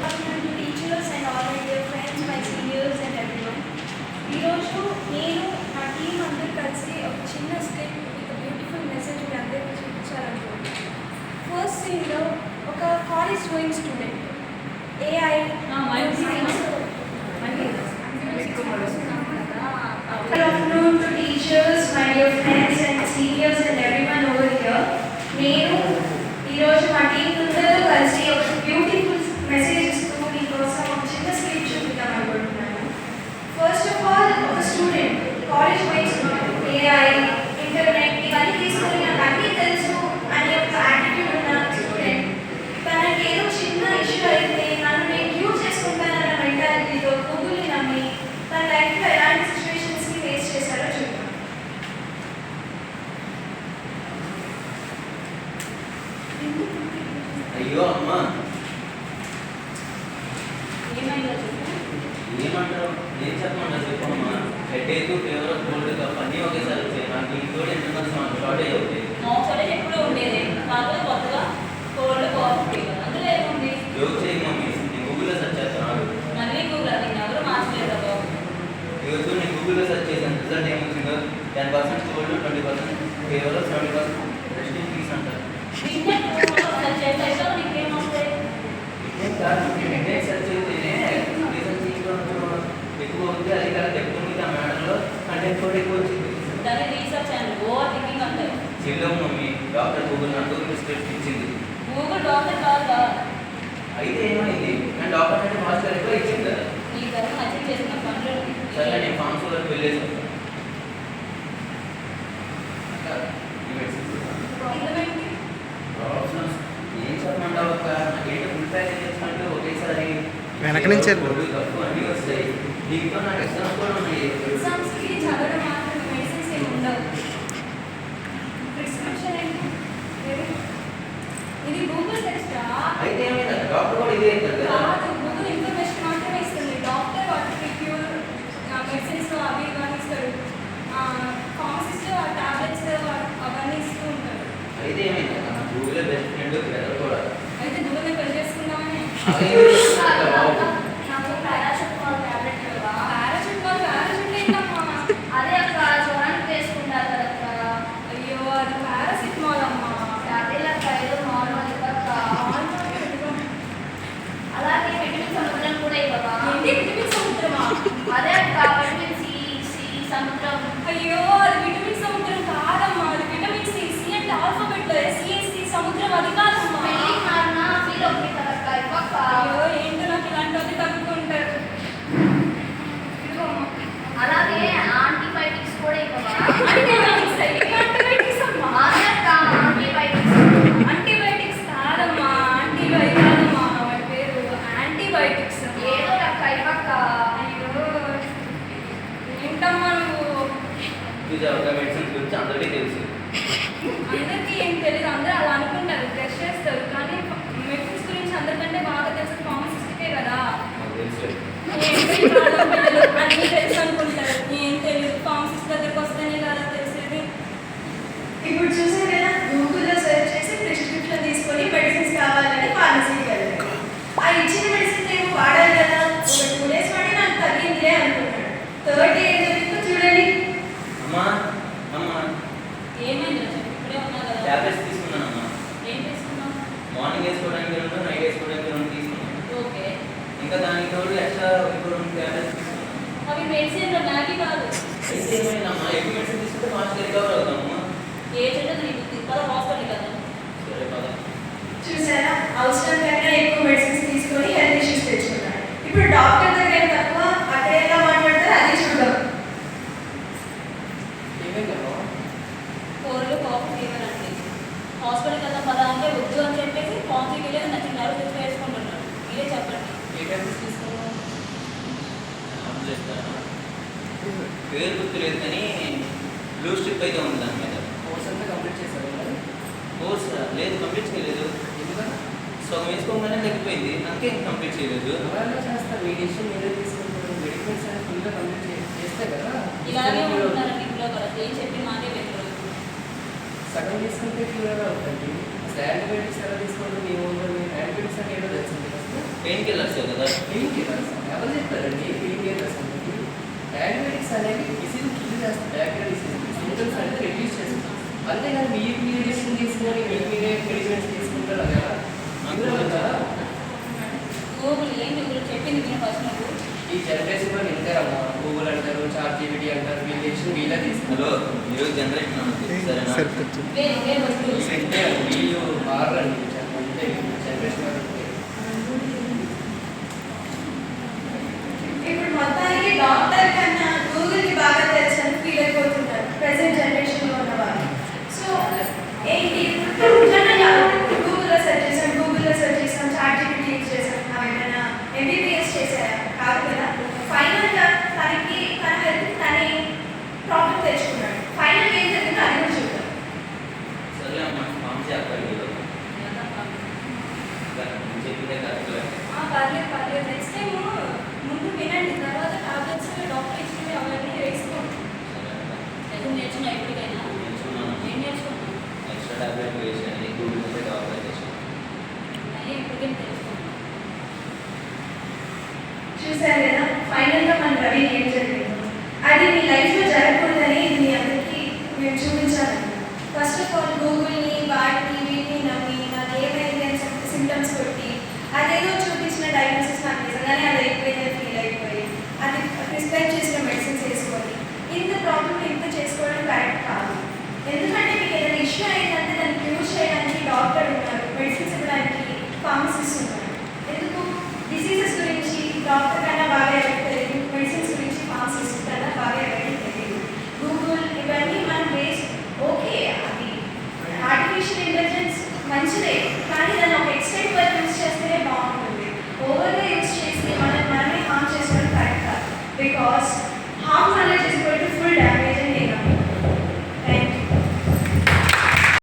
afternoon to teachers and all my dear friends, my seniors and everyone. ఈరోజు నేను నా team అందరూ కలిసి ఒక చిన్న స్క్రిప్ట్ విత్ బ్యూటిఫుల్ మెసేజ్ మీ అందరికీ చూపించాలనుకుంటున్నాను. ఫస్ట్ సీన్లో ఒక college going student AI Good afternoon to teachers, my dear friends and seniors and everyone over here. నేను ఈరోజు మా టీం అందరూ కలిసి ఒక బ్యూటిఫుల్ మెసేజ్ ఇస్తూ మీకోసం ఒక చిన్న స్క్రిప్ట్ చూపిద్దాం అనుకుంటున్నాను. ఫస్ట్ ఆఫ్ ఆల్ ఒక student college going student AI internet ఇవన్నీ తీసుకొని నాకు అన్నీ తెలుసు అనే ఒక యాటిట్యూడ్ ఉన్న స్టూడెంట్ తనకి ఏదో చిన్న ఇష్యూ అయితే నన్ను నేను యూజ్ చేసుకుంటానన్న మెంటాలిటీతో గూగుల్ని నమ్మి తన లైఫ్లో ఎలాంటి సిచ్యువేషన్స్ని ఫేస్ చేశారో చూద్దాం. అయ్యో అమ్మా ఏమంటారు నేను చెప్పమంటా చెప్పమ్మా హెడేక్ ఫీవర్ కోల్డ్ కఫ్ అన్నీ ఒకేసారి వచ్చాయి నాకు ఇంకోటి ఎంతమంది షార్టేజ్ అవుతాయి ఎప్పుడు ఉండేది కాకపోతే కొత్తగా కోల్డ్ కాఫ్ ఫీవర్ అందులో ఏముంది జోక్ చేయి మమ్మీ నేను గూగుల్లో సెర్చ్ చేస్తాను మళ్ళీ గూగుల్ అది ఎవరు మార్చలేదు బాబు ఈరోజు నేను గూగుల్లో సెర్చ్ చేశాను రిజల్ట్ ఏమొచ్చిందో 10% కోల్డ్ 20% ఫీవర్ 70% రెస్టింగ్ పీస్ అంటారు సెర్చ్ చేస్తేనే రీసెర్చ్ ఎక్కువ ఉంది అది కదా ఎక్కువ ఉంది ఆ మేడంలో కంటెంట్ కూడా ఎక్కువ వచ్చింది దాన్ని రీసెర్చ్ అండ్ ఓవర్ థింకింగ్ అంటారు చెల్లం మమ్మీ డాక్టర్ గూగుల్ నాకు స్క్రిప్ట్ ఇచ్చింది గూగుల్ డాక్టర్ కాదా అయితే ఏమైంది నేను డాక్టర్ అంటే మాస్టర్ ఎక్కువ ఇచ్చింది కదా ఈ తరం అచీవ్ చేసిన పనులు సరే నేను ఫామ్స్ వరకు వెళ్ళేసి ఏం చెప్పమంటావు అక్క నాకేంటో ఫుల్ ప్యాకేజ్ చేసినట్టు ఒకేసారి వెనక నుంచి అన్నీ వస్తాయి దీంతో నాకు ఎగ్జామ్స్ కూడా ఉన్నాయి ఎగ్జామ్స్కి చదవడం మాత్రం మెడిసిన్స్ ఏమి ఉండవు. ప్రిస్క్రిప్షన్ ఏంటి ఇది గూగుల్ టెస్టా? అయితే ఏమైంది డాక్టర్ కూడా ఇదే కదా కాదు, గూగుల్ ఇన్ఫర్మేషన్ మాత్రమే ఇస్తుంది. డాక్టర్ వాటికి క్యూర్ మెడిసిన్స్ అవి ఇవన్నీ ఇస్తారు. ఫార్మసిస్ట్ టాబ్లెట్స్ అవన్నీ ఇస్తూ ఉంటారు. అయితే ఏమైంది గూగుల్ బెస్ట్ ఫ్రెండ్ బ్రదర్ కూడా అయితే గూగుల్ని పెళ్లి చేసుకుందామని నాకు పారాసెటమాల్ టాబ్లెట్ కదా పారాషూట్ ఏంటమ్మా? అదే అక్క జ్వరానికి వేసుకుంటారు కదా అక్క అయ్యో అది పారాసిటమాల్ అమ్మా. అదే అక్క ఏదో నార్మల్ అక్క అలాగే విటమిన్ సముద్రం కూడా ఇవ్వవా ఏంటి విటమిన్ సముద్రమా? అదే అక్క విటమిన్ సి సముద్రం అయ్యో అది విటమిన్ సముద్రం కాదమ్మా, అది విటమిన్ సి. సి అంటే ఆల్ఫాబెట్లో సి సముద్రం అది కాదమ్మా. స్పెల్లింగ్ మారినా ఫీల్ అవుతుంది కదక్క ఇవ్వక్క అయ్యో ఏంటో నాకు ఇలాంటివి తగ్గుతుంటారు. అలాగే యాంటీబయాటిక్స్ కూడా ఇవ్వవా యాంటీబయాటిక్స్ యాంటీబయాటిక్స్ అమ్మా. అదే అక్క యాంటీబయాటిక్స్ యాంటీబయాటిక్స్ కాదమ్మా, యాంటీబయాటిక్ కాదమ్మా, వాటి పేరు యాంటీబయాటిక్స్. ఏదో అక్క ఇవ్వక్క అయ్యో ఏంటమ్మా నువ్వు? మెడిసిన్ గురించి అందరికీ తెలుసు అందరికీ ఏం తెలియదు, అందరూ అలా అనుకుంటారు, టెస్ట్ చేస్తారు. కానీ మెడిసిన్స్ గురించి అందరికంటే బాగా తెలిసిన ఫార్మసిస్ట్కే కదా. నాకు తెలుసు అన్నీ తెలుసు అనుకుంటారు, ఏం తెలియదు. ఫార్మసిస్ట్ దగ్గరికి వస్తేనే కదా తెలిసేది. ఇప్పుడు చూసారు కదా, గూగుల్లో సెర్చ్ చేసి ప్రిస్క్రిప్షన్ తీసుకొని మెడిసిన్స్ కావాలని ఫార్మసీకి వెళ్ళారు. ఆ ఇచ్చిన మెడిసిన్స్ ఏమో వాడాలి కదా, ఒక 2 days వాడి నాకు తగ్గిందిలే అనుకున్నాడు. థర్డ్ డే ఏం జరిగిందో చూడండి. అమ్మా అమ్మా ఏమైంది ఇప్పుడే ఉన్నా కదా టాబ్లెట్స్ తీసుకున్నానమ్మా ఏం తీసుకున్నావు మార్నింగ్ వేసుకోవడానికి 2 నైట్ వేసుకోవడానికి 2 తీసుకున్నాను ఓకే ఇంకా దానికి తోడు ఎక్స్ట్రా ఇంకో 2 టాబ్లెట్స్ తీసుకున్నాను అవి మెడిసిన్ మ్యాగీ కాదు అయితే ఏమైందమ్మా ఎక్కువ మెడిసిన్ తీసుకుంటే ఫాస్ట్గా రికవర్ అవుతామమ్మా ఏ చెట్టు నీకు కదా హాస్పిటల్ కదా సరే పద చూసారా, అవసరం కన్నా ఎక్కువ మెడిసిన్స్ తీసుకొని హెల్త్ ఇష్యూస్ తెచ్చుకున్నారు. ఇప్పుడు డాక్టర్ దగ్గర తక్కువ అక్కడ ఎలా మాట్లాడతారు అది చూద్దాం. కోల్డ్ కాఫ్ ఫీవర్ అంటే హాస్పిటల్ కదా పదా అంటే వద్దు అని చెప్పేసి కాఫీకి వెళ్ళి నచ్చినారు తెచ్చి వేసుకుంటున్నారు. మీరే చెప్పండి ఏ టాబ్లెట్స్ తీసుకున్నావు పేరు గుర్తులేదు కానీ బ్లూ స్ట్రిప్ అయితే ఉంది దాని మీద కోర్స్ అంతా కంప్లీట్ చేశారు మరి కోర్స్ లేదు కంప్లీట్ చేయలేదు ఎందుకన్నా సగం వేసుకోగానే తగ్గిపోయింది అందుకే కంప్లీట్ చేయలేదు ఎవరైనా చేస్తారు మీ డిసిషన్ మీరే తీసుకుంటారు మెడికల్స్ అని ఫుల్గా కంప్లీట్ చేస్తే కదా ఇలాగే ఉంటున్నారండి ఇంట్లో కూడా ఏం చెప్పి మాకే పెట్టరు సగం తీసుకుంటే క్యూర్ అవుతుంది అసలు యాంటీబయాటిక్స్ ఎలా తీసుకుంటే మీ ఊళ్ళో యాంటీబయాటిక్స్ అంటే ఏంటో తెలిసింది కదా పెయిన్ కిల్లర్స్ కదా. పెయిన్ కిల్లర్స్ ఎవరు చెప్తారండి? పెయిన్ కిల్లర్స్ అనేది యాంటీబయాటిక్స్ అనేవి డిసీజ్ కిల్ చేస్తాయి. బ్యాక్టీరియా డిసీజ్ సింటమ్స్ అనేది రెడ్యూస్ చేస్తాయి. అంతేగాని మీరు మెడిసిన్ తీసుకొని మీరే మెడిసిన్స్ తీసుకుంటారు కదా. అందులో కదా గూగుల్ ఏంటి గూగుల్ చెప్పింది నేను ఫస్ట్ నువ్వు ఈ జనరేషన్ వాళ్ళు వింటారమ్మా. గూగుల్ అంటారు, చాట్ జీపీటీ అంటారు, వీళ్ళు చేసిన వీళ్ళే తీసుకుంటారు. హలో మీరు జనరేషన్ అన్నది సరేనా? వేరే వద్దు అంటే వీళ్ళు మారండి అంటే జనరేషన్ వాళ్ళు ఉంటే. ఇప్పుడు మొత్తానికి డాక్టర్ కన్నా గూగుల్కి బాగా తెలుసని ఫీల్ అయిపోతున్నారు ప్రెసెంట్ జనరేషన్లో ఉన్న వాళ్ళు. సో ఏంటి ఇప్పుడు గూగుల్లో సెర్చ్ చేసాం, చాట్ జీపీటీ యూజ్ చేసాం, ఏమైనా ఎంబీబీఎస్ చేశారా? కాదు కదా. ఫైనల్గా తన హెల్త్ తనే ప్రాబ్లం తెచ్చుకున్నాడు. ఫైనల్ ఏం జరిగిందో అది కూడా చూద్దాం. సరే అమ్మ మాంసి అక్కడికి చెప్పితే కరెక్ట్. పర్లేదు నెక్స్ట్ టైం ముందు వినండి, తర్వాత టాబ్లెట్స్ డాక్టర్ ఇచ్చినవి అవన్నీ వేసుకోండి. చదువు నేర్చుకున్నా ఎప్పటికైనా ఏం నేర్చుకున్నాను ఎక్స్ట్రా టాబ్లెట్ వేసాను గూగుల్ మీద డాక్టర్ చేసాను. అన్నీ ఇప్పటికైనా తెలుసుకున్నాను. చూసారు కదా ఫైనల్గా మన రవి ఏం జరిగిందో. అది మీ లైఫ్లో జరగకూడదని ఇది మీ అందరికీ మేము చూపించాలండి. ఫస్ట్ ఆఫ్ ఆల్ గూగుల్ని వాటిని వీటిని నమ్మి నాకు ఏమైంది అని చెప్పి సిమ్టమ్స్ కొట్టి అదేదో చూపించిన డయాగ్నోసిస్ నాకు నిజంగానే అది అయిపోయిందని ఫీల్ అయిపోయి అది ప్రిస్క్రైబ్ చేసిన మెడిసిన్స్ వేసుకొని ఇంత ప్రాబ్లం ఇంత చేసుకోవడం కరెక్ట్ కాదు. ఎందుకంటే మీకు ఏదైనా ఇష్యూ అయిందంటే దాన్ని క్యూర్ చేయడానికి డాక్టర్ ఉన్నారు, మెడిసిన్స్ ఇవ్వడానికి ఫార్మసిస్ట్ ఉన్నారు. ఎందుకు డిసీజెస్ గురించి డాక్టర్